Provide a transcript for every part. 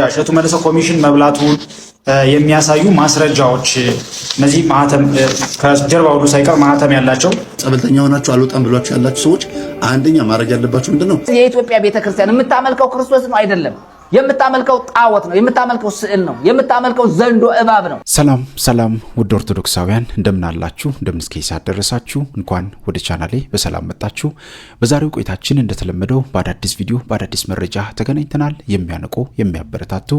እሸቱ መለሰ ኮሚሽን መብላቱን የሚያሳዩ ማስረጃዎች እነዚህ ማህተም ከጀርባ ሁሉ ሳይቀር ማህተም ያላቸው ጸበልተኛ ሆናችሁ አልወጣም ብሏችሁ ያላችሁ ሰዎች አንደኛ ማድረግ ያለባችሁ ምንድነው? የኢትዮጵያ ቤተክርስቲያን የምታመልከው ክርስቶስ ነው አይደለም። የምታመልከው ጣዖት ነው። የምታመልከው ስዕል ነው። የምታመልከው ዘንዶ እባብ ነው። ሰላም ሰላም፣ ውድ ኦርቶዶክሳውያን እንደምን አላችሁ? እንደምን እስከ ሰዓት ደረሳችሁ? እንኳን ወደ ቻናሌ በሰላም መጣችሁ። በዛሬው ቆይታችን እንደተለመደው በአዳዲስ ቪዲዮ በአዳዲስ መረጃ ተገናኝተናል። የሚያነቁ የሚያበረታቱ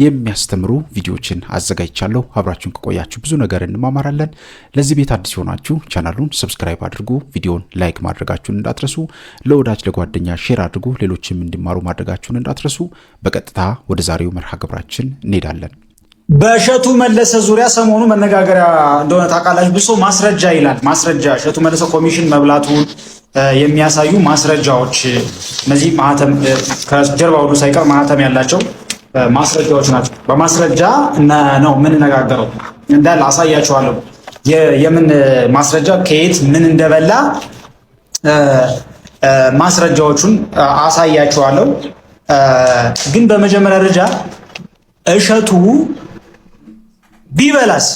የሚያስተምሩ ቪዲዮዎችን አዘጋጅቻለሁ። አብራችሁን ከቆያችሁ ብዙ ነገር እንማማራለን። ለዚህ ቤት አዲስ ሆናችሁ ቻናሉን ሰብስክራይብ አድርጉ፣ ቪዲዮን ላይክ ማድረጋችሁን እንዳትረሱ፣ ለወዳጅ ለጓደኛ ሼር አድርጉ፣ ሌሎችም እንዲማሩ ማድረጋችሁን እንዳትረሱ። በቀጥታ ወደ ዛሬው መርሃ ግብራችን እንሄዳለን። በእሸቱ መለሰ ዙሪያ ሰሞኑ መነጋገሪያ እንደሆነ ታውቃላችሁ። ብሶ ማስረጃ ይላል። ማስረጃ እሸቱ መለሰ ኮሚሽን መብላቱን የሚያሳዩ ማስረጃዎች እነዚህ ማህተም ከጀርባ ሁሉ ሳይቀር ማህተም ያላቸው ማስረጃዎች ናቸው። በማስረጃ ነው የምንነጋገረው። እንዳለ አሳያችኋለሁ። የምን ማስረጃ ከየት ምን እንደበላ ማስረጃዎቹን አሳያችኋለሁ። ግን በመጀመሪያ ደረጃ እሸቱ ቢበላስ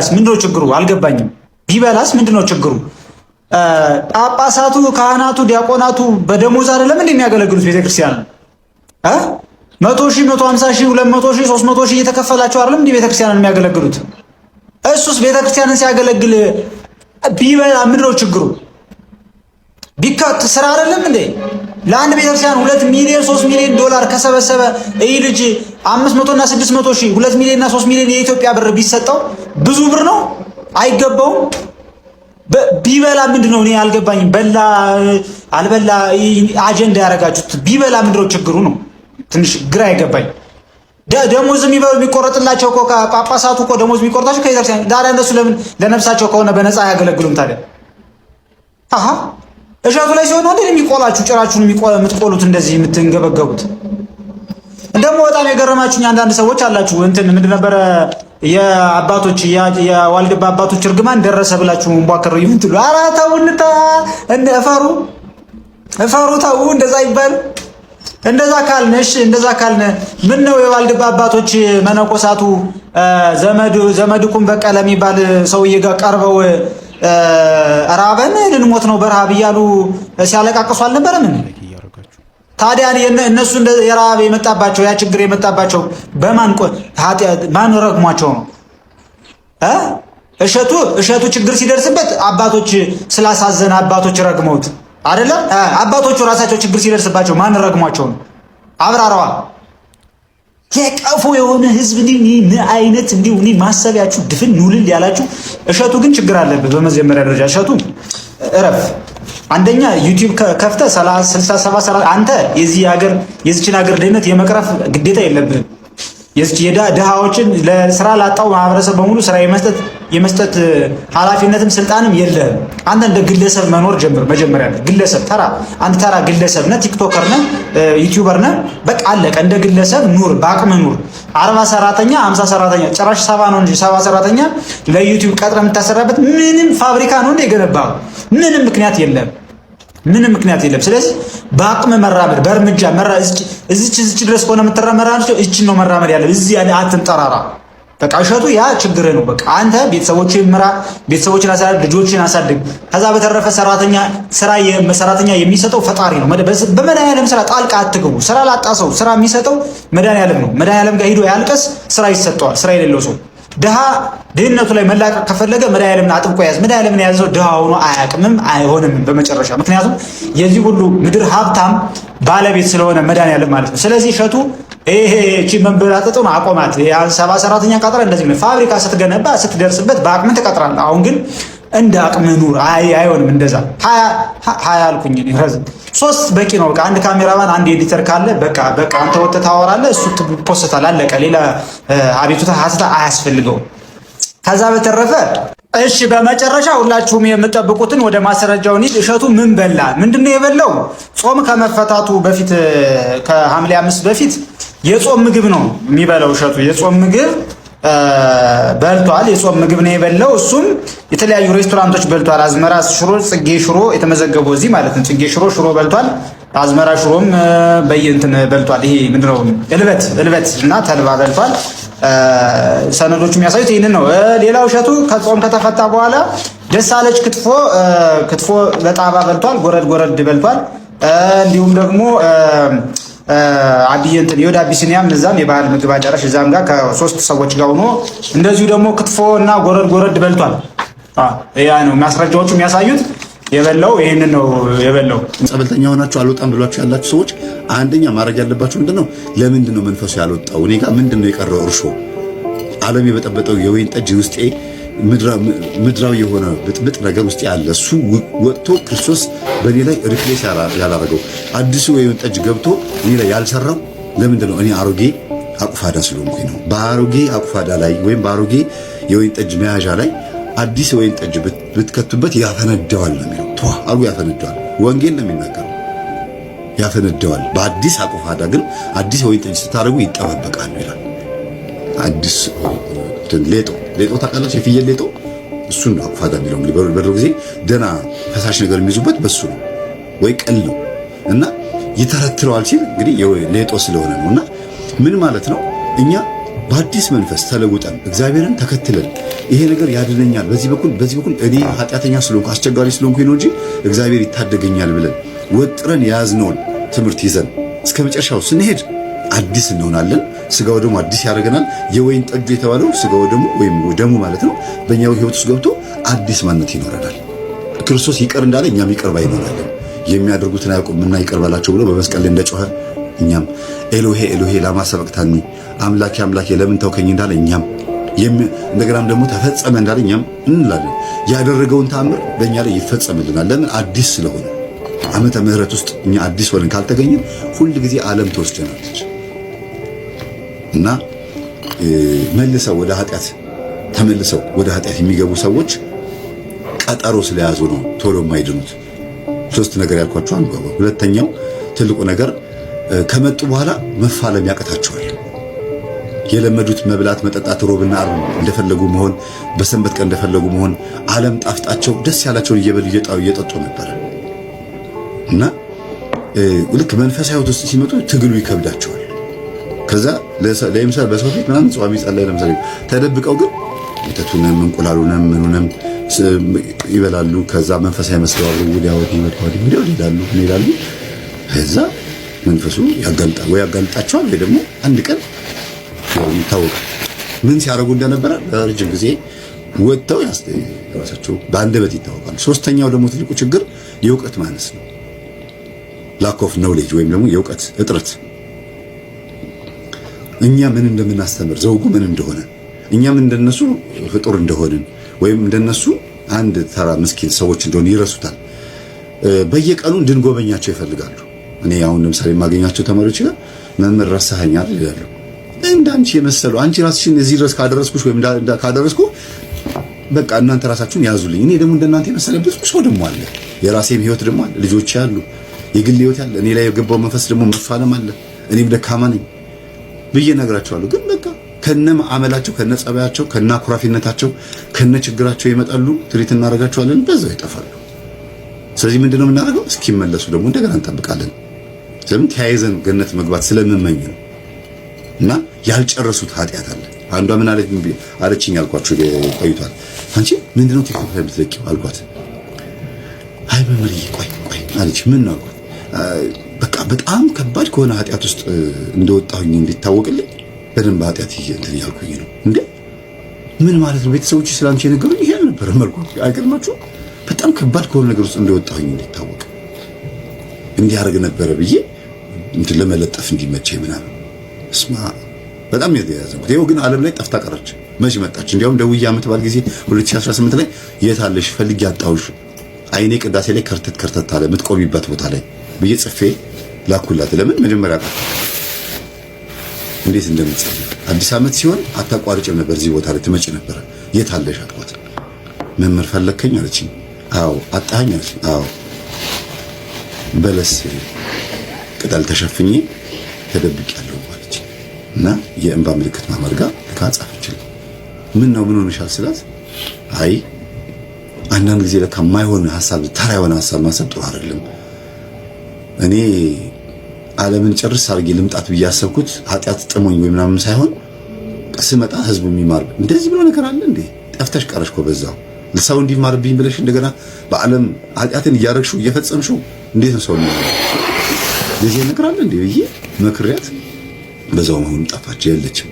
ምንድነው ችግሩ? አልገባኝም። ቢበላስ ምንድነው ችግሩ? ጳጳሳቱ፣ ካህናቱ፣ ዲያቆናቱ በደሞዝ አይደለም እንዴ የሚያገለግሉት ቤተክርስቲያን? 100 ሺህ 150 ሺህ 200 ሺህ 300 ሺህ እየተከፈላቸው አይደለም እንዴ ቤተክርስቲያንን የሚያገለግሉት? እሱስ ቤተክርስቲያንን ሲያገለግል ቢበላ ምንድነው ችግሩ? ቢካት ስራ አይደለም እንዴ? ለአንድ ቤተክርስቲያን 2 ሚሊዮን 3 ሚሊዮን ዶላር ከሰበሰበ ይህ ልጅ 500 እና 600 ሺህ 2 ሚሊዮን እና 3 ሚሊዮን የኢትዮጵያ ብር ቢሰጠው ብዙ ብር ነው? አይገባውም? ቢበላ ምንድነው? እኔ አልገባኝም። በላ አልበላ አጀንዳ ያደረጋችሁት ቢበላ ምንድነው ችግሩ ነው ትንሽ ግራ አይገባኝ። ደሞዝ የሚቆረጥላቸው እኮ ጳጳሳቱ እኮ ደሞዝ የሚቆርጣቸው ከቤተክርስቲያን ዳራ እነሱ ለምን ለነፍሳቸው ከሆነ በነፃ አያገለግሉም ታዲያ? አሃ እሸቱ ላይ ሲሆን አይደል የሚቆላችሁ ጭራችሁን የምትቆሉት እንደዚህ የምትንገበገቡት። እንደሞ በጣም የገረማችሁኝ አንዳንድ ሰዎች አላችሁ እንትን ምንድን ነበረ የአባቶች የዋልድባ አባቶች እርግማን ደረሰ ብላችሁ እንቧከሩ ይምትሉ። ኧረ ተው እፈሩ ተው። እንደዛ ይባል እንደዛ ካልነ ምን ነው የዋልድባ አባቶች መነኮሳቱ ዘመድኩም በቀለ የሚባል ሰውዬ ጋር ቀርበው ራበን ልንሞት ነው በረሃብ እያሉ ሲያለቃቅሱ አልነበረ? ምን ታዲያ እነሱ የራብ የመጣባቸው ያ ችግር የመጣባቸው ማን ረግሟቸው ነው? እሸቱ ችግር ሲደርስበት አባቶች ስላሳዘነ አባቶች ረግመውት አይደለም? አባቶቹ ራሳቸው ችግር ሲደርስባቸው ማን ረግሟቸው ነው? አብራራዋ። የቀፎ የሆነ ህዝብ ምን አይነት እንዲሁ ማሰቢያችሁ ድፍን ኑልል ያላችሁ። እሸቱ ግን ችግር አለበት። በመጀመሪያ ደረጃ እሸቱ እረፍ። አንደኛ ዩቲዩብ ከፍተ 67 አንተ የዚችን ሀገር ድህነት የመቅረፍ ግዴታ የለብህም። የድሃዎችን ለስራ ላጣው ማህበረሰብ በሙሉ ስራ የመስጠት ኃላፊነትም ስልጣንም የለህም። አንተ እንደ ግለሰብ መኖር ጀምር። መጀመሪያ ግለሰብ አንተ ተራ ግለሰብ ነህ፣ ቲክቶከር ነህ፣ ዩቲዩበር ነህ። በቃ አለቀ። እንደ ግለሰብ ኑር፣ በአቅም ኑር። 40 ሰራተኛ 50 ሰራተኛ ጭራሽ 70 ነው እንጂ 70 ሰራተኛ ለዩቲዩብ ቀጥረ የምታሰራበት ምንም ፋብሪካ ነው እንደ የገነባው ምንም ምክንያት የለም። ስለዚህ በአቅም መራመድ በእርምጃ እዚች ድረስ ከሆነ የምትራመራቸው እችን ነው መራመድ ያለ። እዚህ አትንጠራራ። በቃ እሸቱ ያ ችግር ነው። በቃ አንተ ቤተሰቦችን ምራ፣ ቤተሰቦችን አሳድግ፣ ልጆችን አሳድግ። ከዛ በተረፈ ሰራተኛ የሚሰጠው ፈጣሪ ነው። በመድኃኒዓለም ስራ ጣልቃ አትግቡ። ስራ ላጣ ሰው ስራ የሚሰጠው መድኃኒዓለም ነው። መድኃኒዓለም ጋር ሂዶ ያልቀስ፣ ስራ ይሰጠዋል። ስራ የሌለው ሰው ድህነቱ ላይ መላቀቅ ከፈለገ መድኃኒዓለምን አጥብቆ ያዝ። መድኃኒዓለምን የያዘው ድሃ ሆኖ አያቅምም አይሆንም በመጨረሻ። ምክንያቱም የዚህ ሁሉ ምድር ሀብታም ባለቤት ስለሆነ መድኃኒዓለም ማለት ነው። ስለዚህ እሸቱ እቺ መንበላጠጡን አቆማት። ያን 70 ሰራተኛ ቀጥረ እንደዚህ ነው ፋብሪካ ስትገነባ ስትደርስበት በአቅም ትቀጥራለህ። አሁን ግን እንደ አቅም ኑር። አይሆንም እንደዛ 20 አልኩኝ ረዝ 3 በቂ ነው። በቃ አንድ ካሜራማን አንድ ኤዲተር ካለ በቃ አንተ ወጥተህ ታወራለህ፣ እሱ ፖስታል፣ አለቀ። ሌላ አቤቱታ ሀተታ አያስፈልገው። ከዛ በተረፈ እሺ፣ በመጨረሻ ሁላችሁም የምትጠብቁትን ወደ ማስረጃው እንሂድ። እሸቱ ምን በላ? ምንድነው የበላው? ጾም ከመፈታቱ በፊት ከሐምሌ 5 በፊት የጾም ምግብ ነው የሚበላው እሸቱ። የጾም ምግብ በልቷል። የጾም ምግብ ነው የበላው። እሱም የተለያዩ ሬስቶራንቶች በልቷል። አዝመራ ሽሮ፣ ጽጌ ሽሮ የተመዘገበው እዚህ ማለት ነው። ጽጌ ሽሮ በልቷል። አዝመራ ሽሮም በየእንትን በልቷል። ይሄ ምንድነው እልበት እና ተልባ በልቷል። ሰነዶቹ የሚያሳዩት ይህንን ነው። ሌላው እሸቱ ከጾም ከተፈታ በኋላ ደሳለች ክትፎ በጣባ በልቷል። ጎረድ በልቷል። እንዲሁም ደግሞ አብይ እንትን የወደ አቢሲኒያም እዛም የባህል ምግብ አዳራሽ እዛም ጋር ከ3 ሰዎች ጋር ሆኖ እንደዚሁ ደግሞ ክትፎ እና ጎረድ በልቷል። ያ ነው ማስረጃዎቹ የሚያሳዩት። የበላው ይሄንን ነው የበላው። ጸበልተኛ ሆናችሁ አልወጣም ብሏችሁ ያላችሁ ሰዎች አንደኛ ማድረግ ያለባችሁ ምንድነው? ለምንድን ነው መንፈሱ ያልወጣው? እኔ ጋር ምንድነው የቀረው? እርሾ ዓለም የበጠበጠው የወይን ጠጅ ውስጤ ምድራዊ የሆነ ብጥብጥ ነገር ውስጥ ያለ እሱ ወጥቶ ክርስቶስ በእኔ ላይ ሪፕሌስ ያላረገው አዲሱ የወይን ጠጅ ገብቶ እኔ ላይ ያልሰራው ለምንድን ነው? እኔ አሮጌ አቁፋዳ ስለሆንኩኝ ነው። በአሮጌ አቁፋዳ ላይ ወይም በአሮጌ የወይን ጠጅ መያዣ ላይ አዲስ ወይን ጠጅ ብትከቱበት ያፈነደዋል ነው የሚለው። አርጎ ያፈነደዋል። ወንጌል ነው የሚናገረው። ያፈነደዋል። በአዲስ አቁፋዳ ግን አዲስ ወይን ጠጅ ስታደርጉ ይጠባበቃል ይላል። አዲስ ሌጦ ታውቃላችሁ? የፍየል ሌጦ እሱን ነው አቁፋዳ የሚለው። እንግዲህ በድሮ ጊዜ ደና ፈሳሽ ነገር የሚይዙበት በሱ ነው ወይ ቅል ነው እና ይተረትረዋል ሲል እንግዲህ ሌጦ ስለሆነ ነው። እና ምን ማለት ነው? እኛ በአዲስ መንፈስ ተለውጠን እግዚአብሔርን ተከትለን ይሄ ነገር ያድነኛል፣ በዚህ በኩል እኔ ኃጢአተኛ ስለሆንኩ አስቸጋሪ ስለሆንኩኝ ነው እንጂ እግዚአብሔር ይታደገኛል ብለን ወጥረን የያዝነውን ትምህርት ይዘን እስከ መጨረሻው ስንሄድ አዲስ እንሆናለን። ስጋው ደግሞ አዲስ ያደርገናል። የወይን ጠጁ የተባለው ስጋው ደግሞ ወይም ደሙ ማለት ነው በእኛው ሕይወት ውስጥ ገብቶ አዲስ ማንነት ይኖረናል። ክርስቶስ ይቅር እንዳለ እኛም ይቅር ባይ እንሆናለን። የሚያደርጉትን አያውቁምና ይቅር በላቸው ብሎ በመስቀል ላይ እንደጮኸ እኛም ኤሎሄ ኤሎሄ ላማ ሰበቅታኒ አምላኬ አምላኬ ለምን ተውከኝ እንዳለ እኛም እንደገናም ደግሞ ተፈጸመ እንዳለ እኛም እንላለን። ያደረገውን ተአምር በእኛ ላይ ይፈጸምልናል። ለምን? አዲስ ስለሆነ። ዓመተ ምሕረት ውስጥ እኛ አዲስ ሆነን ካልተገኘን ሁል ጊዜ ዓለም ትወስደናለች እና ተመልሰው ወደ ኃጢአት የሚገቡ ሰዎች ቀጠሮ ስለያዙ ነው ቶሎ የማይድኑት። 3 ነገር ያልኳቸው አንዱ። ሁለተኛው ትልቁ ነገር ከመጡ በኋላ መፋለም ያቀታቸዋል። የለመዱት መብላት፣ መጠጣት፣ ሮብና ዓርብ እንደፈለጉ መሆን፣ በሰንበት ቀን እንደፈለጉ መሆን፣ ዓለም ጣፍጣቸው ደስ ያላቸውን እየበሉ እየጠጡ ነበር እና ልክ መንፈሳዊ ሕይወት ውስጥ ሲመጡ ትግሉ ይከብዳቸዋል። ከዛ ለምሳሌ በሰው ፊት ምናምን ጿሚ ጸላይ ለምሳሌ ተደብቀው ግን ወተቱንም እንቁላሉንም ምኑንም ይበላሉ። ከዛ መንፈሳዊ መስለው ወዲያው ይላሉ። ከዛ መንፈሱ ያጋልጣቸዋል ወይ ደግሞ አንድ ቀን ይታወቃል። ምን ሲያደርጉ እንደነበረ ለረጅም ጊዜ ወጥተው ራሳቸው በአንደበት ይታወቃሉ። ሶስተኛው ደግሞ ትልቁ ችግር የእውቀት ማነስ ነው። lack of knowledge ወይም ደግሞ የእውቀት እጥረት። እኛ ምን እንደምናስተምር ዘውጉ ምን እንደሆነ እኛም እንደነሱ ፍጡር እንደሆንን ወይም እንደነሱ አንድ ተራ ምስኪን ሰዎች እንደሆነ ይረሱታል። በየቀኑ እንድንጎበኛቸው ይፈልጋሉ። እኔ አሁን ለምሳሌ የማገኛቸው ተማሪዎች ጋር መምህር ረሳኸኛል ይላሉ። እንዳንቺ የመሰለው አንቺ ራስሽን እዚህ ድረስ ካደረስኩሽ ወይም ካደረስኩ በቃ እናንተ ራሳችሁን ያዙልኝ። እኔ ደግሞ እንደናንተ የመሰለ ብዙ ሰው ደግሞ አለ። የራሴም ህይወት ደግሞ አለ። ልጆች ያሉ የግል ህይወት ያለ እኔ ላይ የገባው መንፈስ ደግሞ መፋለም አለ። እኔም ደካማ ነኝ ብዬ እነግራቸዋለሁ። ግን በቃ ከነ አመላቸው ከነ ጸባያቸው ከነ አኩራፊነታቸው ከነ ችግራቸው ይመጣሉ። ትሪት እናደርጋቸዋለን፣ በዛው ይጠፋሉ። ስለዚህ ምንድነው የምናደርገው? እስኪመለሱ ደግሞ እንደገና እንጠብቃለን። ስለምን ተያይዘን ገነት መግባት ስለምንመኝ ነው። እና ያልጨረሱት ኃጢአት አለ። አንዷ ምን አለችኝ አልኳችሁ ቆይቷል። አንቺ ምንድነው ቲክቶክ ላይ የምትለቂው አልኳት። አይ መምህርዬ ቆይ አለች። ምን ነው በቃ በጣም ከባድ ከሆነ ኃጢአት ውስጥ እንደወጣሁኝ እንዲታወቅልኝ በደንብ ኃጢአት እንትን ያልኩኝ ነው። እንዴ ምን ማለት ነው? ቤተሰቦች ስላንቺ የነገሩኝ ይሄ ነበር መልኩ አይቀርማችሁ። በጣም ከባድ ከሆነ ነገር ውስጥ እንደወጣሁኝ እንዲታወቅ እንዲያደርግ ነበረ ብዬ እንትን ለመለጠፍ እንዲመቸኝ ምናምን እስማ በጣም የተያዘበት ይኸው። ግን ዓለም ላይ ጠፍታ ቀረች። መች መጣች? እንዲያውም ደውዬ ዓመት በዓል ጊዜ 2018 ላይ የት አለሽ ፈልጌ አጣሁሽ፣ አይኔ ቅዳሴ ላይ ከርተት አለ የምትቆሚበት ቦታ ላይ ብዬ ጽፌ ላኩላት። ለምን መጀመሪያ ቀር እንዴት እንደምትጸልይ አዲስ ዓመት ሲሆን አታቋርጭም ነበር፣ እዚህ ቦታ ላይ ትመጪ ነበር። የት አለሽ አልኳት። መምህር ፈለከኝ አለችኝ። አዎ። አጣኸኝ አለችኝ። አዎ። በለስ ቅጠል ተሸፍኜ ተደብቄያለሁ እና የእንባ ምልክት ማመርጋ ካጻፈችልኝ። ምን ሆነሻል ስላት፣ አይ አንዳንድ ጊዜ ለካ የማይሆን ሐሳብ ተራ የሆነ ሐሳብ ማሰብ ጥሩ አይደለም። እኔ ዓለምን ጭርስ አድርጌ ልምጣት ብዬ ያሰብኩት ኃጢአት ጥሞኝ ወይ ምናምን ሳይሆን ስመጣ ህዝብ የሚማር እንደዚህ ብሎ ነገር አለ እንዴ? ጠፍተሽ ቀረሽ እኮ በዛው ሰው እንዲማርብኝ ብለሽ እንደገና በዓለም ኃጢአትን እያረግሽው እየፈጸምሽው እንዴት ነው ሰው የሚማር? ለዚህ ነገር አለ እንዴ ብዬ መክሪያት በዛው መሆኑ ጠፋች። የለችም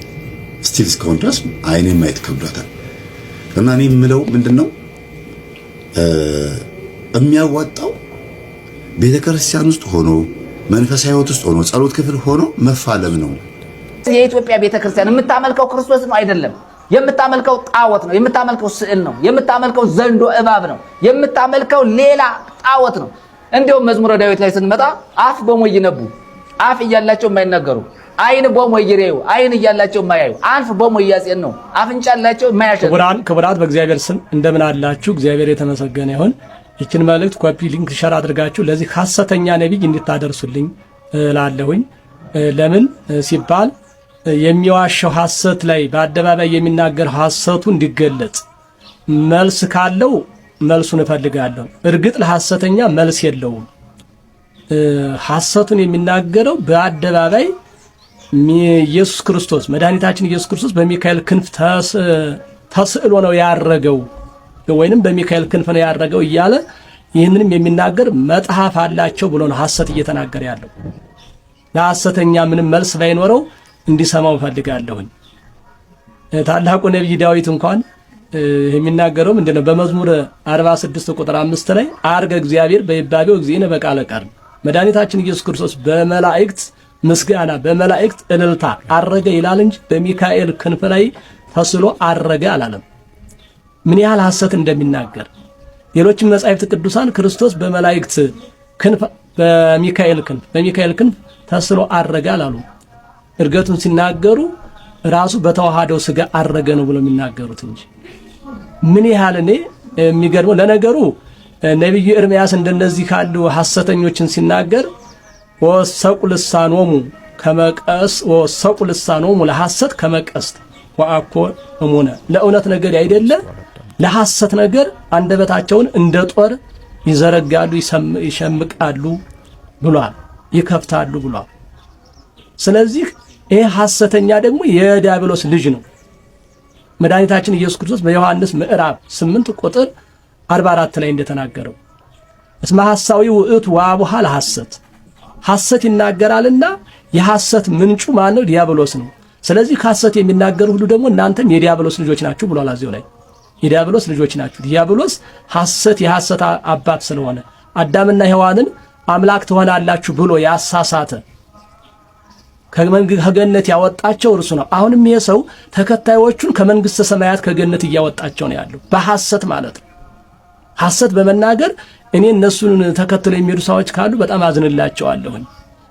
ስቲል እስካሁን ድረስ አይኔን ማየት ከብዷታል። እና እኔ የምለው ምንድነው የሚያዋጣው ቤተክርስቲያን ውስጥ ሆኖ መንፈሳዊ ህይወት ውስጥ ሆኖ ጸሎት ክፍል ሆኖ መፋለም ነው። የኢትዮጵያ ቤተክርስቲያን የምታመልከው ክርስቶስ ነው አይደለም። የምታመልከው ጣዖት ነው። የምታመልከው ስዕል ነው። የምታመልከው ዘንዶ እባብ ነው። የምታመልከው ሌላ ጣዖት ነው። እንዲያውም መዝሙረ ዳዊት ላይ ስንመጣ አፍ በሞይ ይነቡ፣ አፍ እያላቸው የማይናገሩ፣ አይን በሞይ ይሬዩ፣ አይን እያላቸው የማያዩ፣ አንፍ በሞይ ያጼን ነው፣ አፍንጫ ያላቸው የማያሸቱ። ክቡራት በእግዚአብሔር ስም እንደምን አላችሁ? እግዚአብሔር የተመሰገነ ይሁን። ይችን መልእክት ኮፒ ሊንክ ሸር አድርጋችሁ ለዚህ ሐሰተኛ ነብይ እንድታደርሱልኝ እላለሁኝ። ለምን ሲባል የሚዋሸው ሐሰት ላይ በአደባባይ የሚናገር ሐሰቱ እንዲገለጽ መልስ ካለው መልሱን እፈልጋለሁ። እርግጥ ለሐሰተኛ መልስ የለውም። ሐሰቱን የሚናገረው በአደባባይ ኢየሱስ ክርስቶስ መድኃኒታችን ኢየሱስ ክርስቶስ በሚካኤል ክንፍ ተስዕሎ ነው ያረገው ወይንም በሚካኤል ክንፍ ነው ያረገው እያለ ይህንንም የሚናገር መጽሐፍ አላቸው ብሎ ነው ሐሰት እየተናገረ ያለው። ለሐሰተኛ ምንም መልስ ባይኖረው እንዲሰማው ፈልጋለሁኝ። ታላቁ ነብይ ዳዊት እንኳን የሚናገረው ምንድነው? በመዝሙር 46 ቁጥር 5 ላይ አርገ እግዚአብሔር በይባቤው እግዚእነ በቃለ ቀርብ፣ መድኃኒታችን ኢየሱስ ክርስቶስ በመላእክት ምስጋና በመላእክት እልልታ አረገ ይላል እንጂ በሚካኤል ክንፍ ላይ ተስሎ አረገ አላለም። ምን ያህል ሐሰት እንደሚናገር ሌሎችም መጻሕፍት ቅዱሳን ክርስቶስ በመላእክት ክንፍ በሚካኤል ክንፍ ተስሎ አረገ አላሉ። እርገቱን ሲናገሩ ራሱ በተዋሃደው ሥጋ አረገ ነው ብሎ የሚናገሩት እንጂ ምን ያህል እኔ የሚገርመው ለነገሩ ነብዩ ኤርምያስ እንደነዚህ ካሉ ሐሰተኞችን ሲናገር ወሰቁ ልሳኖሙ ከመቀስ ወሰቁ ልሳኖሙ ለሐሰት ከመቀስት ወአኮ እሙነ፣ ለእውነት ነገር አይደለ ለሐሰት ነገር አንደበታቸውን እንደ ጦር ይዘረጋሉ፣ ይሸምቃሉ ብሏል፣ ይከፍታሉ ብሏል። ስለዚህ ይሄ ሐሰተኛ ደግሞ የዲያብሎስ ልጅ ነው። መድኃኒታችን ኢየሱስ ክርስቶስ በዮሐንስ ምዕራፍ 8 ቁጥር 44 ላይ እንደተናገረው እስመ ሐሳዊ ውእቱ ወአቡሃ ለሐሰት፣ ሐሰት ይናገራልና የሐሰት ምንጩ ማን ነው? ዲያብሎስ ነው። ስለዚህ ሐሰት የሚናገሩ ሁሉ ደግሞ እናንተም የዲያብሎስ ልጆች ናችሁ ብሏል። አዚው ላይ የዲያብሎስ ልጆች ናችሁ። ዲያብሎስ ሐሰት የሐሰት አባት ስለሆነ አዳምና ሔዋንን አምላክ ትሆናላችሁ ብሎ ያሳሳተ ከገነት ያወጣቸው እርሱ ነው። አሁንም ይሄ ሰው ተከታዮቹን ከመንግስተ ሰማያት ከገነት እያወጣቸው ነው ያለው በሐሰት ማለት ነው። ሐሰት በመናገር እኔ እነሱን ተከትለው የሚሄዱ ሰዎች ካሉ በጣም አዝንላቸዋለሁ።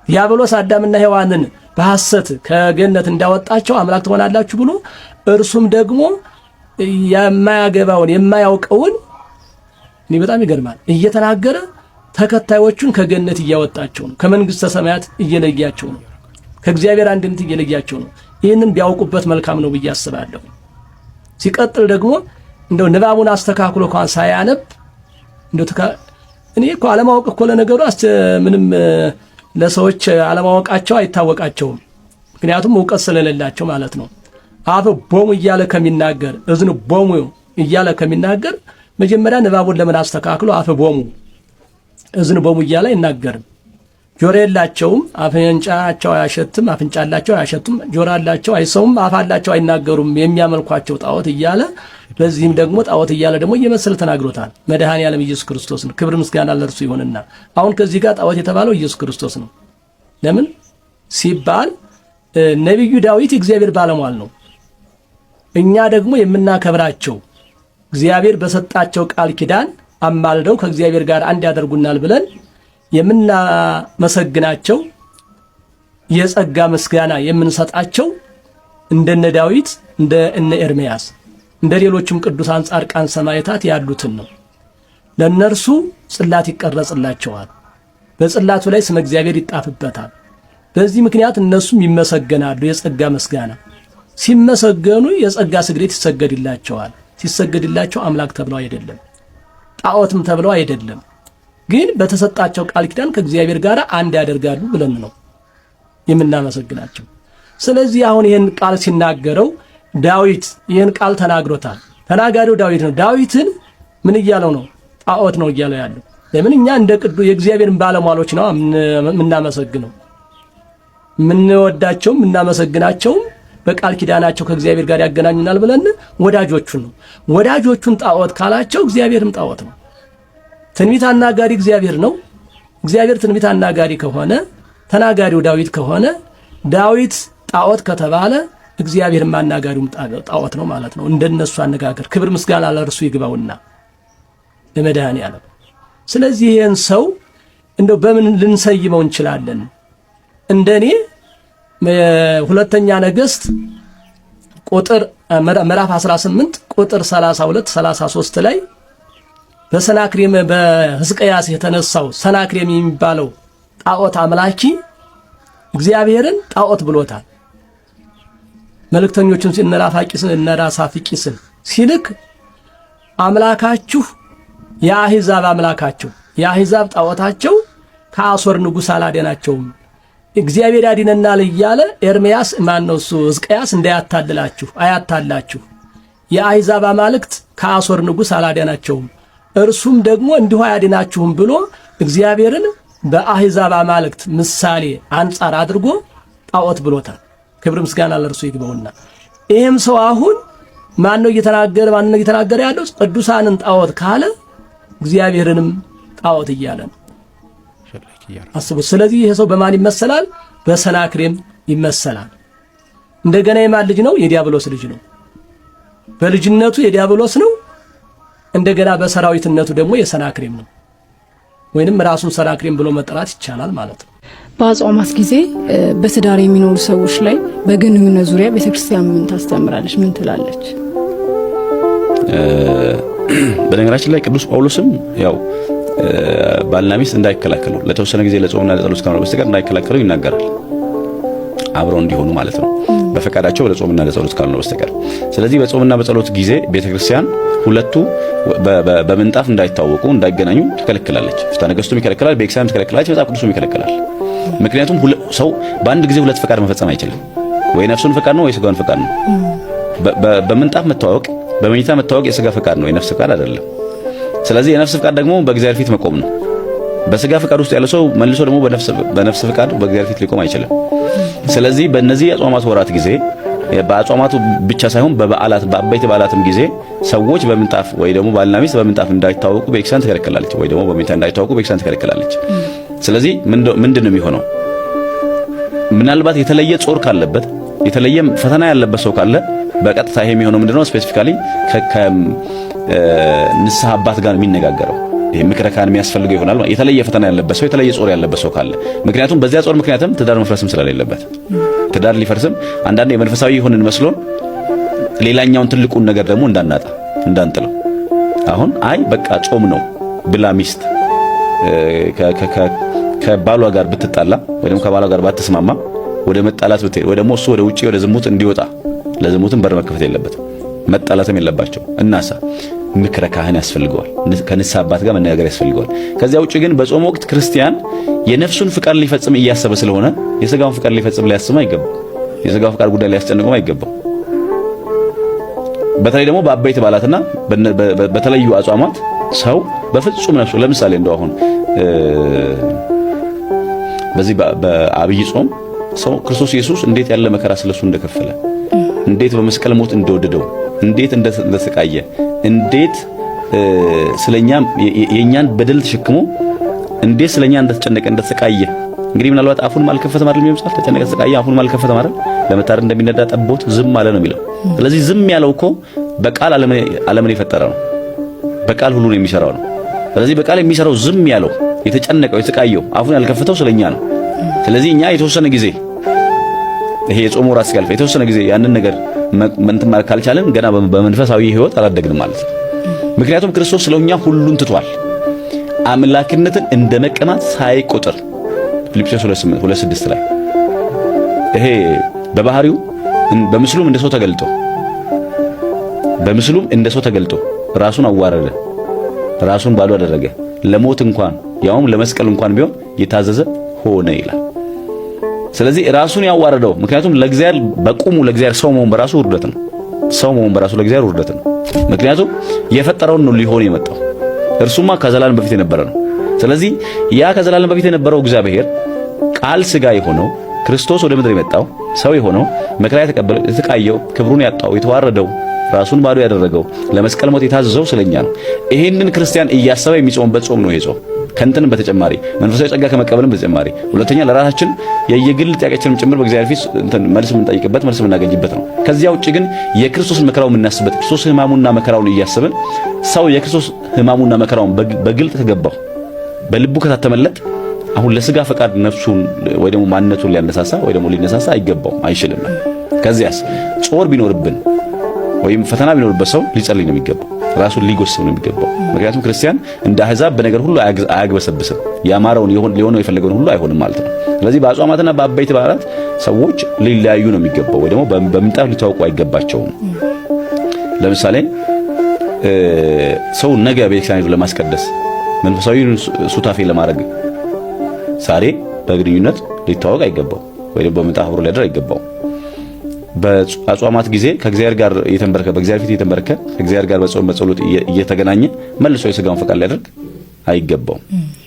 ዲያብሎስ አዳምና ሔዋንን በሐሰት ከገነት እንዳወጣቸው አምላክ ትሆናላችሁ ብሎ እርሱም ደግሞ የማያገባውን የማያውቀውን እኔ በጣም ይገርማል እየተናገረ ተከታዮቹን ከገነት እያወጣቸው ነው፣ ከመንግስተ ሰማያት እየለያቸው ነው፣ ከእግዚአብሔር አንድነት እየለያቸው ነው። ይህንን ቢያውቁበት መልካም ነው ብዬ አስባለሁ። ሲቀጥል ደግሞ እንደው ንባቡን አስተካክሎ እንኳን ሳያነብ እንደው እኔ እኮ አለማወቅ እኮ ለነገሩ ምንም ለሰዎች አለማወቃቸው አይታወቃቸውም። ምክንያቱም ዕውቀት ስለሌላቸው ማለት ነው። አፍ ቦሙ እያለ ከሚናገር እዝኑ ቦሙ እያለ ከሚናገር መጀመሪያ ንባቡን ለምን አስተካክሎ አፍ ቦሙ እዝኑ ቦሙ እያለ አይናገርም? ጆሮ የላቸውም፣ አፍንጫቸው አያሸትም፣ አፍንጫ አላቸው አያሸቱም፣ ጆሮ አላቸው አይሰሙም፣ አፍ አላቸው አይናገሩም፣ የሚያመልኳቸው ጣዖት እያለ በዚህም ደግሞ ጣዖት እያለ ደግሞ እየመሰለ ተናግሮታል። መድኃኔዓለም ኢየሱስ ክርስቶስ ነው። ክብር ምስጋና ለእርሱ ይሁንና አሁን ከዚህ ጋር ጣዖት የተባለው ኢየሱስ ክርስቶስ ነው። ለምን ሲባል ነቢዩ ዳዊት እግዚአብሔር ባለሟል ነው። እኛ ደግሞ የምናከብራቸው እግዚአብሔር በሰጣቸው ቃል ኪዳን አማልደው ከእግዚአብሔር ጋር አንድ ያደርጉናል ብለን የምናመሰግናቸው የጸጋ ምስጋና የምንሰጣቸው እንደነ ዳዊት እንደነ ኤርምያስ እንደ ሌሎችም ቅዱሳን ጻድቃን ሰማዕታት ያሉትን ነው። ለነርሱ ጽላት ይቀረጽላቸዋል፣ በጽላቱ ላይ ስመ እግዚአብሔር ይጣፍበታል። በዚህ ምክንያት እነሱም ይመሰገናሉ። የጸጋ ምስጋና ሲመሰገኑ የጸጋ ስግደት ይሰገድላቸዋል። ሲሰገድላቸው አምላክ ተብለው አይደለም፣ ጣዖትም ተብለው አይደለም። ግን በተሰጣቸው ቃል ኪዳን ከእግዚአብሔር ጋር አንድ ያደርጋሉ ብለን ነው የምናመሰግናቸው። ስለዚህ አሁን ይህን ቃል ሲናገረው ዳዊት ይህን ቃል ተናግሮታል። ተናጋሪው ዳዊት ነው። ዳዊትን ምን እያለው ነው? ጣዖት ነው እያለው ያለው። ለምን? እኛ እንደ ቅዱስ የእግዚአብሔርን ባለሟሎች ነው የምናመሰግነው፣ የምንወዳቸውም የምናመሰግናቸውም በቃል ኪዳናቸው ከእግዚአብሔር ጋር ያገናኙናል ብለን ወዳጆቹን ነው። ወዳጆቹን ጣዖት ካላቸው እግዚአብሔርም ጣዖት ነው። ትንቢት አናጋሪ እግዚአብሔር ነው። እግዚአብሔር ትንቢት አናጋሪ ከሆነ ተናጋሪው ዳዊት ከሆነ ዳዊት ጣዖት ከተባለ እግዚአብሔርም አናጋሪውም ጣዖት ነው ማለት ነው። እንደነሱ አነጋገር ክብር ምስጋና ለእርሱ ይግባውና ለመድኃኔዓለም። ስለዚህ ይህን ሰው እንደው በምን ልንሰይመው እንችላለን? እንደኔ ሁለተኛ ነገሥት ቁጥር ምዕራፍ 18 ቁጥር 32 33 ላይ በሰናክሬም በሕዝቅያስ የተነሳው ሰናክሬም የሚባለው ጣዖት አምላኪ እግዚአብሔርን ጣዖት ብሎታል። መልእክተኞችን እነራሳፊቂስን ሲልክ አምላካችሁ የአሕዛብ አምላካቸው የአሕዛብ ጣዖታቸው ከአሦር ንጉሥ አላደናቸውም፣ እግዚአብሔር ያድነናል እያለ ኤርምያስ ማነው እሱ ሕዝቅያስ እንዳያታልላችሁ አያታላችሁ፣ የአሕዛብ አማልክት ከአሦር ንጉሥ አላደናቸውም፣ እርሱም ደግሞ እንዲሁ አያድናችሁም ብሎ እግዚአብሔርን በአሕዛብ አማልክት ምሳሌ አንጻር አድርጎ ጣዖት ብሎታል። ክብር ምስጋና ለእርሱ ይግባውና ይህም ሰው አሁን ማነው እየተናገረ ያለው? ቅዱሳንን ጣዖት ካለ እግዚአብሔርንም ጣዖት እያለ ነው። አስቡት። ስለዚህ ይሄ ሰው በማን ይመሰላል? በሰናክሬም ይመሰላል። እንደገና የማን ልጅ ነው? የዲያብሎስ ልጅ ነው። በልጅነቱ የዲያብሎስ ነው። እንደገና በሰራዊትነቱ ደግሞ የሰናክሬም ነው። ወይንም ራሱን ሰናክሬም ብሎ መጠራት ይቻላል ማለት ነው። በአጽዋማት ጊዜ በትዳር የሚኖሩ ሰዎች ላይ በግንኙነት ዙሪያ ቤተክርስቲያን ምን ታስተምራለች? ምን ትላለች? በነገራችን ላይ ቅዱስ ጳውሎስም ያው ባልና ሚስት እንዳይከላከሉ ለተወሰነ ጊዜ ለጾምና ለጸሎት ካልሆነ በስተቀር እንዳይከላከሉ ይናገራል። አብረው እንዲሆኑ ማለት ነው፣ በፈቃዳቸው ለጾምና ለጸሎት ካልሆነ በስተቀር። ስለዚህ በጾምና በጸሎት ጊዜ ቤተክርስቲያን ሁለቱ በምንጣፍ እንዳይታወቁ እንዳይገናኙ ትከለክላለች። ፍትሐ ነገሥቱም ይከለክላል፣ ቤተክርስቲያንም ትከለክላለች፣ መጽሐፍ ቅዱስም ይከለክላል። ምክንያቱም ሰው በአንድ ጊዜ ሁለት ፈቃድ መፈጸም አይችልም። ወይ ነፍሱን ፈቃድ ነው ወይ ስጋውን ፈቃድ ነው። በምንጣፍ መታወቅ፣ በመኝታ መታወቅ የስጋ ፈቃድ ነው፣ የነፍስ ፈቃድ አይደለም። ስለዚህ የነፍስ ፈቃድ ደግሞ በእግዚአብሔር ፊት መቆም ነው። በስጋ ፈቃድ ውስጥ ያለ ሰው መልሶ ደግሞ በነፍስ ፈቃድ በእግዚአብሔር ፊት ሊቆም አይችልም። ስለዚህ በእነዚህ የአጽዋማት ወራት ጊዜ በአጽዋማቱ ብቻ ሳይሆን በበዓላት በአበይት በዓላትም ጊዜ ሰዎች በምንጣፍ ወይ ደግሞ ባልና ሚስት በምንጣፍ እንዳይታወቁ ቤተክርስቲያን ትከለክላለች፣ ወይ ደግሞ በመኝታ እንዳይታወቁ ቤተክርስቲያን ትከለክላለች። ስለዚህ ምንድን ነው የሚሆነው? ምናልባት የተለየ ጾር ካለበት የተለየ ፈተና ያለበት ሰው ካለ በቀጥታ ይሄ የሚሆነው ምንድነው? ስፔሲፊካሊ ከንስሐ አባት ጋር የሚነጋገረው ይሄ ምክረ ካህን የሚያስፈልገው ይሆናል። የተለየ ፈተና ያለበት ሰው የተለየ ጾር ያለበት ሰው ካለ፣ ምክንያቱም በዚያ ጾር ምክንያትም ትዳር መፍረስም ስለሌለበት ትዳር ሊፈርስም አንዳንዴ የመንፈሳዊ ይሆንን መስሎን ሌላኛውን ትልቁን ነገር ደግሞ እንዳንጥለው አሁን አይ በቃ ጾም ነው ብላ ሚስት ከባሏ ጋር ብትጣላ ወይም ከባሏ ጋር ባትስማማ ወደ መጣላት ብትሄድ ወይ ደግሞ እሱ ወደ ውጪ ወደ ዝሙት እንዲወጣ ለዝሙትም በር መከፈት የለበትም፣ መጣላትም የለባቸው። እናሳ ምክረ ካህን ያስፈልገዋል፣ ከንስሐ አባት ጋር መነጋገር ያስፈልገዋል። ከዚያ ውጪ ግን በጾም ወቅት ክርስቲያን የነፍሱን ፍቃድ ሊፈጽም እያሰበ ስለሆነ የሥጋውን ፍቃድ ሊፈጽም ሊያስብ አይገባም። የሥጋው ፍቃድ ጉዳይ ሊያስጨንቀው አይገባም። በተለይ ደግሞ በአበይት በዓላትና በተለዩ አጽዋማት ሰው በፍጹም ነፍሱ ለምሳሌ እንደው አሁን በዚህ በአብይ ጾም ሰው ክርስቶስ ኢየሱስ እንዴት ያለ መከራ ስለሱ እንደከፈለ፣ እንዴት በመስቀል ሞት እንደወደደው፣ እንዴት እንደተሰቃየ፣ እንዴት ስለኛ የኛን በደል ተሸክሞ እንዴት ስለኛ እንደተጨነቀ እንደተሰቃየ። እንግዲህ ምናልባት አፉን ማልከፈተ ማለት ነው መጽሐፍ ተጨነቀ ተሰቃየ አፉን ማልከፈተ ማለት ለመታረድ እንደሚነዳ ጠቦት ዝም አለ ነው የሚለው። ስለዚህ ዝም ያለው እኮ በቃል ዓለምን የፈጠረ ነው፣ በቃል ሁሉን የሚሰራው ነው። ስለዚህ በቃል የሚሰራው ዝም ያለው የተጨነቀው የተሰቃየው አፉን ያልከፈተው ስለኛ ነው። ስለዚህ እኛ የተወሰነ ጊዜ ይሄ የጾም ወራት ሲያልፍ የተወሰነ ጊዜ ያንን ነገር እንትን ማለት ካልቻለን ገና በመንፈሳዊ ሕይወት አላደግንም ማለት ነው። ምክንያቱም ክርስቶስ ስለኛ ሁሉን ትቷል። አምላክነትን እንደመቀማት ሳይቆጥር ፊልጵስዩስ 2:6 ላይ ይሄ በባህሪው በምስሉም እንደ ሰው ተገልጦ ራሱን አዋረደ፣ ራሱን ባዶ አደረገ፣ ለሞት እንኳን ያውም ለመስቀል እንኳን ቢሆን የታዘዘ ሆነ ይላል። ስለዚህ ራሱን ያዋረደው ምክንያቱም ለእግዚአብሔር በቁሙ ለእግዚአብሔር ሰው መሆን በራሱ ውርደት ነው። ሰው መሆን በራሱ ለእግዚአብሔር ውርደት ነው። ምክንያቱም የፈጠረውን ነው ሊሆን የመጣው። እርሱማ ከዘላለም በፊት የነበረ ነው። ስለዚህ ያ ከዘላለም በፊት የነበረው እግዚአብሔር ቃል ሥጋ የሆነው ክርስቶስ ወደ ምድር የመጣው ሰው የሆነው መከራ የተቀበለው የተቃየው ክብሩን ያጣው የተዋረደው ራሱን ባዶ ያደረገው ለመስቀል ሞት የታዘዘው ስለኛ ነው። ይሄንን ክርስቲያን እያሰበ የሚጾምበት ጾም ነው ይሄ ጾም። ከእንትን በተጨማሪ መንፈሳዊ ጸጋ ከመቀበልም በተጨማሪ ሁለተኛ ለራሳችን የየግል ጥያቄችንም ጭምር በእግዚአብሔር ፊት እንትን መልስ የምንጠይቅበት መልስ የምናገኝበት ነው። ከዚያ ውጪ ግን የክርስቶስን መከራው የምናስበት ክርስቶስ ሕማሙና መከራውን እያሰብን ሰው የክርስቶስ ሕማሙና መከራውን በግልጥ ከገባው በልቡ ከታተመለት አሁን ለስጋ ፈቃድ ነፍሱን ወይ ደግሞ ማንነቱን ሊያነሳሳ ወይ ደግሞ ሊነሳሳ አይገባው አይችልም። ከዚያስ ጾር ቢኖርብን ወይም ፈተና ቢኖርበት ሰው ሊጸልይ ነው የሚገባው፣ ራሱን ሊጎስም ነው የሚገባው። ምክንያቱም ክርስቲያን እንደ አሕዛብ በነገር ሁሉ አያግበሰብስም፣ ያማረውን ሊሆነው የፈለገውን ሁሉ አይሆንም ማለት ነው። ስለዚህ በአጽዋማትና በአበይት በዓላት ሰዎች ሊለያዩ ነው የሚገባው፣ ወይ ደግሞ በምንጣፍ ሊታወቁ አይገባቸውም። ለምሳሌ ሰው ነገ ቤተክርስቲያን ለማስቀደስ መንፈሳዊ ሱታፌ ለማድረግ ዛሬ በግንኙነት ሊታወቅ አይገባው፣ ወይ ደግሞ በምንጣፍ አብሮ ሊያደር አይገባው። በአጽዋማት ጊዜ ከእግዚአብሔር ጋር እየተንበረከ በእግዚአብሔር ፊት እየተንበረከ ከእግዚአብሔር ጋር በጾም በጸሎት እየተገናኘ መልሶ የሥጋውን ፈቃድ ሊያደርግ አይገባውም።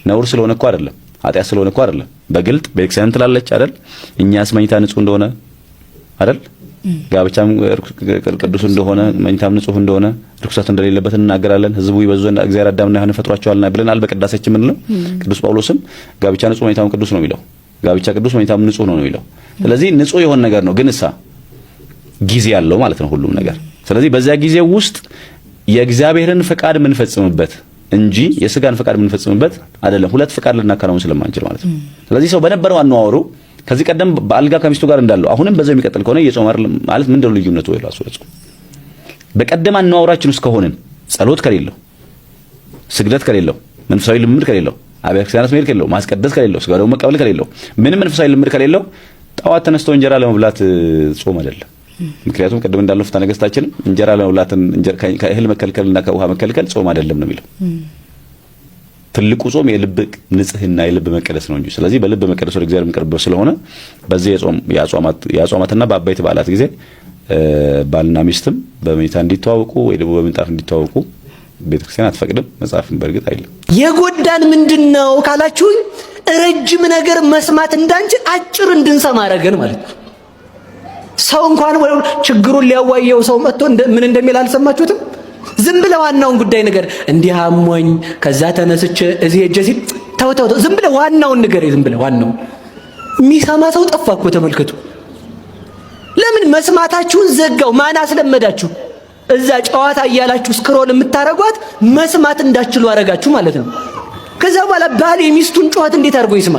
ነውር ስለሆነ እኮ አይደለም፣ ኃጢአት ስለሆነ እኮ አይደለም። በግልጥ ቤተክርስቲያን ትላለች አይደል? እኛስ መኝታ ንጹህ እንደሆነ አይደል? ጋብቻም ቅዱስ እንደሆነ መኝታም ንጹህ እንደሆነ ርኩሰት እንደሌለበት እናገራለን። ሕዝቡ ይበዙ ዘንድ እግዚአብሔር አዳምና ሔዋንን ፈጥሯቸዋልና ብለናል በቅዳሴያችን የምንለው። ቅዱስ ጳውሎስም ጋብቻ ንጹህ መኝታም ቅዱስ ነው የሚለው፣ ጋብቻ ቅዱስ መኝታም ንጹህ ነው የሚለው። ስለዚህ ንጹህ የሆነ ነገር ነው፣ ግን ጊዜ ያለው ማለት ነው ሁሉም ነገር። ስለዚህ በዚያ ጊዜ ውስጥ የእግዚአብሔርን ፈቃድ የምንፈጽምበት እንጂ የሥጋን ፈቃድ የምንፈጽምበት አይደለም። ሁለት ፈቃድ ልናከናውን ስለማንችል ማለት ነው። ስለዚህ ሰው በነበረው አነዋወሩ ከዚህ ቀደም በአልጋ ከሚስቱ ጋር እንዳለው አሁንም በዛው የሚቀጥል ከሆነ የጾም ማለት ምንድነው ልዩነቱ? ወይ ራሱ በቀደም አነዋወራችን ውስጥ ከሆነን ጸሎት ከሌለው፣ ስግደት ከሌለው፣ መንፈሳዊ ልምምድ ከሌለው፣ አብያተ ክርስቲያናት መሄድ ከሌለው፣ ማስቀደስ ከሌለው፣ ስጋ ደግሞ መቀበል ከሌለው፣ ምንም መንፈሳዊ ልምምድ ከሌለው ጠዋት ተነስቶ እንጀራ ለመብላት ጾም አይደለም። ምክንያቱም ቀደም እንዳለው ፍትሐ ነገሥታችን እንጀራ ለመብላትን ከእህል መከልከልና ከውሃ መከልከል ጾም አይደለም ነው የሚለው። ትልቁ ጾም የልብ ንጽህና የልብ መቀደስ ነው እንጂ። ስለዚህ በልብ መቀደስ ወደ እግዚአብሔር መቅረብ ስለሆነ በዚህ የአጽዋማትና በአበይት በዓላት ጊዜ ባልና ሚስትም በመኝታ እንዲተዋወቁ ወይ ደግሞ በምንጣፍ እንዲተዋወቁ ቤተክርስቲያን አትፈቅድም፣ መጽሐፍን በእርግጥ አይልም። የጎዳን ምንድነው ካላችሁኝ ረጅም ነገር መስማት እንዳንችል አጭር እንድንሰማ አደረገን ማለት ነው። ሰው እንኳን ችግሩን ሊያዋየው ሰው መጥቶ ምን እንደሚል አልሰማችሁትም? ዝም ብለ ዋናውን ጉዳይ ነገር እንዲህ አሞኝ ከዛ ተነስቼ እዚህ ሄጄ ሲል ተው ዝም ብለ ዋናውን ነገር ዝም ብለ ዋናው የሚሰማ ሰው ጠፋ እኮ ተመልከቱ። ለምን መስማታችሁን ዘጋው? ማን አስለመዳችሁ? እዛ ጨዋታ እያላችሁ ስክሮል የምታረጓት መስማት እንዳትችሉ አረጋችሁ ማለት ነው። ከዛ በኋላ ባል የሚስቱን ጨዋታ እንዴት አድርጎ ይስማ?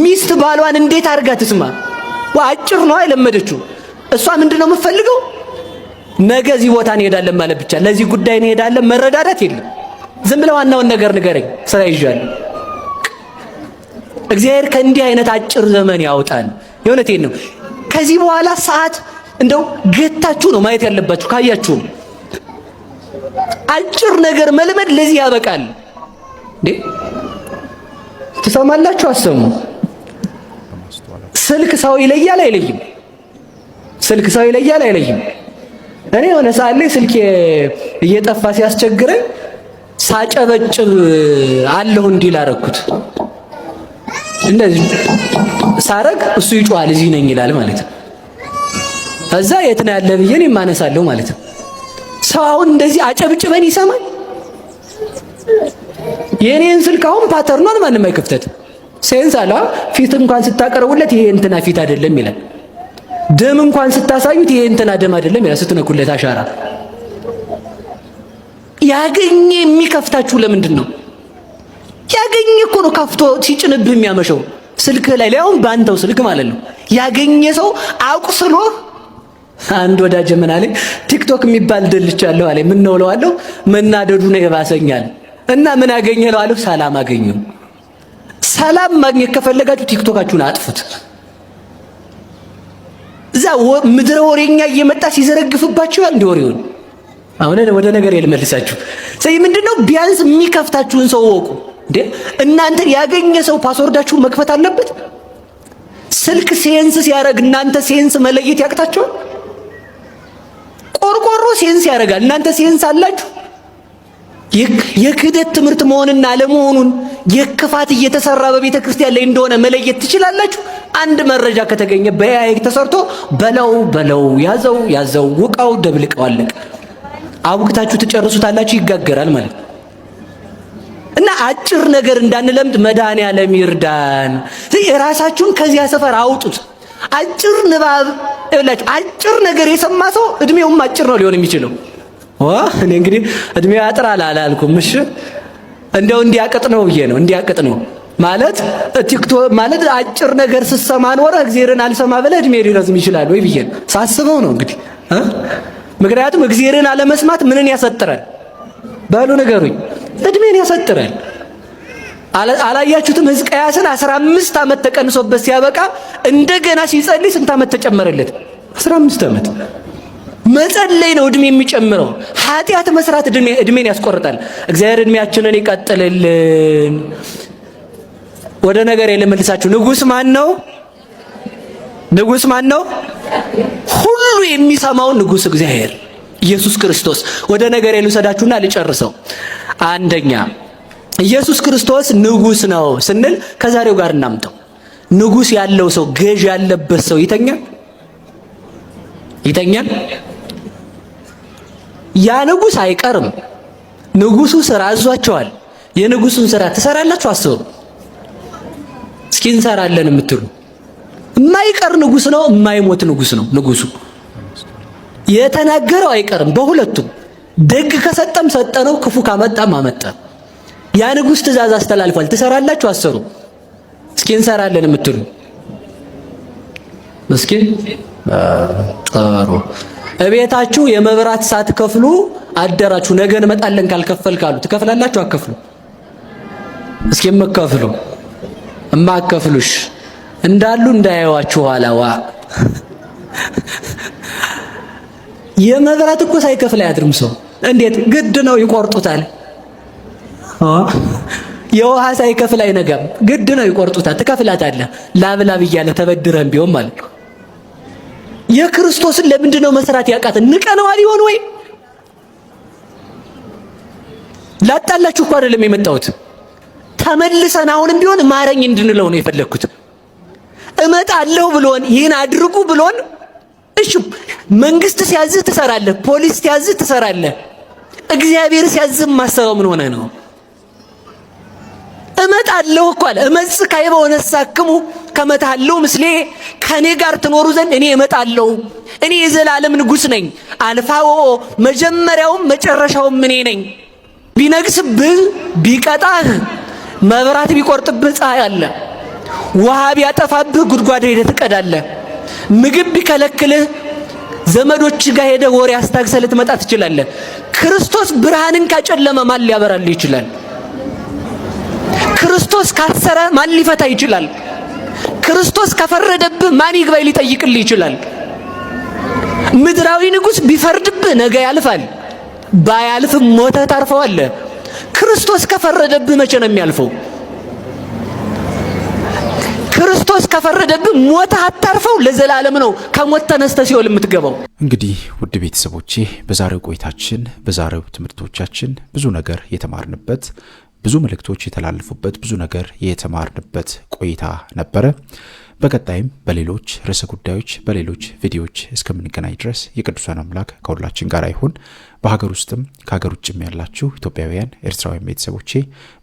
ሚስት ባሏን እንዴት አድርጋ ትስማ? አጭር ነው አይለመደችው። እሷ ምንድነው የምትፈልገው? ነገ እዚህ ቦታ እንሄዳለን ማለት ብቻ፣ ለዚህ ጉዳይ እንሄዳለን መረዳዳት የለም። ዝም ብለው ዋናውን ነገር ንገረኝ፣ ስራ ይዣለሁ። እግዚአብሔር ከእንዲህ አይነት አጭር ዘመን ያውጣን። የእውነቴን ነው። ከዚህ በኋላ ሰዓት እንደው ገታችሁ ነው ማየት ያለባችሁ። ካያችሁ አጭር ነገር መልመድ ለዚህ ያበቃል። ትሰማላችሁ? አሰሙ። ስልክ ሰው ይለያል አይለይም? ስልክ ሰው ይለያል አይለይም? እኔ የሆነ ሰዓት ላይ ስልክ እየጠፋ ሲያስቸግረኝ ሳጨበጭብ አለሁ እንዲል አደረኩት። እንደዚህ ሳረግ እሱ ይጮሃል እዚህ ነኝ ይላል ማለት ነው። ከዛ የት ነው ያለ ብዬ እኔም አነሳለሁ ማለት ነው። ሰው አሁን እንደዚህ አጨብጭበን ይሰማል? የኔን ስልክ አሁን ፓተርኗን ማንም አይከፍተት። ሴንስ አለ። ፊት እንኳን ስታቀርቡለት ይሄ እንትና ፊት አይደለም ይላል። ደም እንኳን ስታሳዩት ይሄ እንትና ደም አይደለም ይላል። ስትነኩለት አሻራ ያገኘ የሚከፍታችሁ ለምንድን ነው? ያገኘ እኮ ነው ከፍቶ ሲጭንብህ የሚያመሸው ስልክ ላይ ላይሆን ባንተው ስልክ ማለት ነው። ያገኘ ሰው አቁስሎ አንድ ወዳጅ ምን አለኝ፣ ቲክቶክ የሚባል ደልቻለሁ አለኝ። ምን ነው እለዋለሁ፣ መናደዱ ነው የባሰኛል። እና ምን አገኘህ እለዋለሁ፣ ሰላም አገኘሁ። ሰላም ማግኘት ከፈለጋችሁ ቲክቶካችሁን አጥፉት። እዛ ምድረ ወሬኛ እየመጣ ሲዘረግፍባችሁ እንደ ወሬውን አሁን ወደ ነገር ልመልሳችሁ። ስለዚህ ምንድነው ቢያንስ የሚከፍታችሁን ሰው ወቁ። እንዴ እናንተ ያገኘ ሰው ፓስወርዳችሁ መክፈት አለበት? ስልክ ሴንስ ሲያደርግ እናንተ ሴንስ መለየት ያቅታችኋል? ቆርቆሮ ሴንስ ያደርጋል፣ እናንተ ሴንስ አላችሁ? የክህደት ትምህርት መሆንና አለመሆኑን የክፋት እየተሰራ በቤተ ክርስቲያን ላይ እንደሆነ መለየት ትችላላችሁ? አንድ መረጃ ከተገኘ በያይክ ተሰርቶ በለው ያዘው ውቃው ደብልቀው አለቀ። አውግታችሁ ትጨርሱታላችሁ፣ ይጋገራል ማለት ነው። እና አጭር ነገር እንዳንለምድ መድኃኔዓለም ይርዳን። የራሳችሁን ከዚያ ሰፈር አውጡት። አጭር ንባብ ይላችሁ። አጭር ነገር የሰማ ሰው እድሜውም አጭር ነው ሊሆን የሚችለው። እኔ እንግዲህ እድሜው ያጥራል አላልኩም። እሺ እንደው እንዲያቀጥ ነው ብዬ ነው። እንዲያቀጥ ነው ማለት ቲክቶክ ማለት አጭር ነገር ስትሰማ ኖረ እግዚአብሔርን አልሰማ ብለህ እድሜ ሊረዝም ይችላል ወይ ብዬ ሳስበው ነው እንግዲህ። ምክንያቱም እግዚአብሔርን አለመስማት ምንን ያሰጥራል? በሉ ንገሩኝ። እድሜን ያሰጥራል። አላያችሁትም? ሕዝቅያስን 15 ዓመት ተቀንሶበት ሲያበቃ እንደገና ሲጸልይ ስንት ዓመት ተጨመረለት? 15 ዓመት። መጸለይ ነው እድሜ የሚጨምረው። ኃጢአት መስራት እድሜን ያስቆርጣል። እግዚአብሔር እድሜያችንን ይቀጥልልን። ወደ ነገር ልመልሳችሁ። ንጉሥ ማን ነው? ንጉሥ ማን ነው? ሁሉ የሚሰማው ንጉሥ እግዚአብሔር ኢየሱስ ክርስቶስ። ወደ ነገር ልውሰዳችሁና ልጨርሰው። አንደኛ ኢየሱስ ክርስቶስ ንጉሥ ነው ስንል ከዛሬው ጋር እናምጠው። ንጉሥ ያለው ሰው ገዥ ያለበት ሰው ይተኛል? ያ ንጉሥ አይቀርም። ንጉሡ ስራ አዟቸዋል። የንጉሡን ስራ ትሰራላችሁ? አስቡ እስኪ። እንሰራለን የምትሉ የማይቀር ንጉሥ ነው፣ የማይሞት ንጉሥ ነው። ንጉሡ የተናገረው አይቀርም። በሁለቱም ደግ ከሰጠም ሰጠነው፣ ክፉ ካመጣም አመጣ። ያ ንጉሥ ትእዛዝ አስተላልፏል። ትሰራላችሁ? አሰሩ። እስኪ እንሰራለን የምትሉ እስኪ ጥሩ። እቤታችሁ የመብራት ሳትከፍሉ አደራችሁ። ነገ እንመጣለን ካልከፈል ካሉ ትከፍላላችሁ? አከፍሉ? እስኪ የምከፍሉ እማከፍሉሽ እንዳሉ እንዳያዩዋችሁ ኋላዋ። የመብራት እኮ ሳይከፍል አያድርም ሰው። እንዴት ግድ ነው? ይቆርጡታል። የውሃ ሳይከፍል አይነጋም። ግድ ነው፣ ይቆርጡታል። ትከፍላታለህ ላብላብ እያለ ተበድረህም ቢሆን ማለት ነው። የክርስቶስን ለምንድን ነው መስራት ያቃተን? ንቀነዋል ይሆን ወይ? ላጣላችሁ እኮ አይደለም የመጣሁት። ተመልሰን አሁንም ቢሆን ማረኝ እንድንለው ነው የፈለግኩት። እመጣለሁ ብሎን ይህን አድርጉ ብሎን፣ እሺ መንግስት ሲያዝህ ትሰራለህ፣ ፖሊስ ሲያዝህ ትሰራለህ። እግዚአብሔር ሲያዝህ ማሰበው ምን ሆነ ነው? እመጣለሁ እኮ አለ። እመጽእ ካይበ ወነሳክሙ ከመ ተሃልው ምስሌ፣ ከኔ ጋር ትኖሩ ዘንድ እኔ እመጣለሁ። እኔ የዘላለም ንጉሥ ነኝ። አልፋው መጀመሪያውም መጨረሻውም እኔ ነኝ። ቢነግስብህ ቢቀጣህ፣ መብራት ቢቆርጥብህ ፀሐይ አለ። ውሃ ቢያጠፋብህ ጉድጓድ ሄደህ ትቀዳለህ። ምግብ ቢከለክልህ ዘመዶች ጋር ሄደህ ወሬ አስታግሰህ ልትመጣ ትችላለህ። ክርስቶስ ብርሃንን ካጨለመ ማን ሊያበራልህ ይችላል? ክርስቶስ ካሰረ ማን ሊፈታ ይችላል? ክርስቶስ ከፈረደብህ ማን ይግባይ ሊጠይቅልህ ይችላል? ምድራዊ ንጉሥ ቢፈርድብህ ነገ ያልፋል። ባያልፍም ሞተህ ታርፈዋለህ። ክርስቶስ ከፈረደብህ መቼ ነው የሚያልፈው? ክርስቶስ ከፈረደብህ ሞተህ አታርፈው፣ ለዘላለም ነው ከሞት ተነስተህ ሲኦል የምትገባው። እንግዲህ ውድ ቤተሰቦቼ በዛሬው ቆይታችን በዛሬው ትምህርቶቻችን ብዙ ነገር የተማርንበት፣ ብዙ መልእክቶች የተላለፉበት፣ ብዙ ነገር የተማርንበት ቆይታ ነበረ። በቀጣይም በሌሎች ርዕሰ ጉዳዮች በሌሎች ቪዲዮዎች እስከምንገናኝ ድረስ የቅዱሳን አምላክ ከሁላችን ጋር ይሁን። በሀገር ውስጥም ከሀገር ውጭም ያላችሁ ኢትዮጵያውያን ኤርትራውያን ቤተሰቦቼ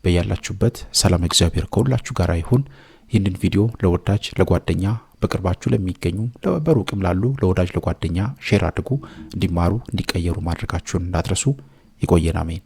በያላችሁበት ሰላም እግዚአብሔር ከሁላችሁ ጋር ይሁን። ይህንን ቪዲዮ ለወዳጅ ለጓደኛ በቅርባችሁ ለሚገኙ በሩቅም ላሉ ለወዳጅ ለጓደኛ ሼር አድርጉ። እንዲማሩ እንዲቀየሩ ማድረጋችሁን እንዳትረሱ። ይቆየን። አሜን።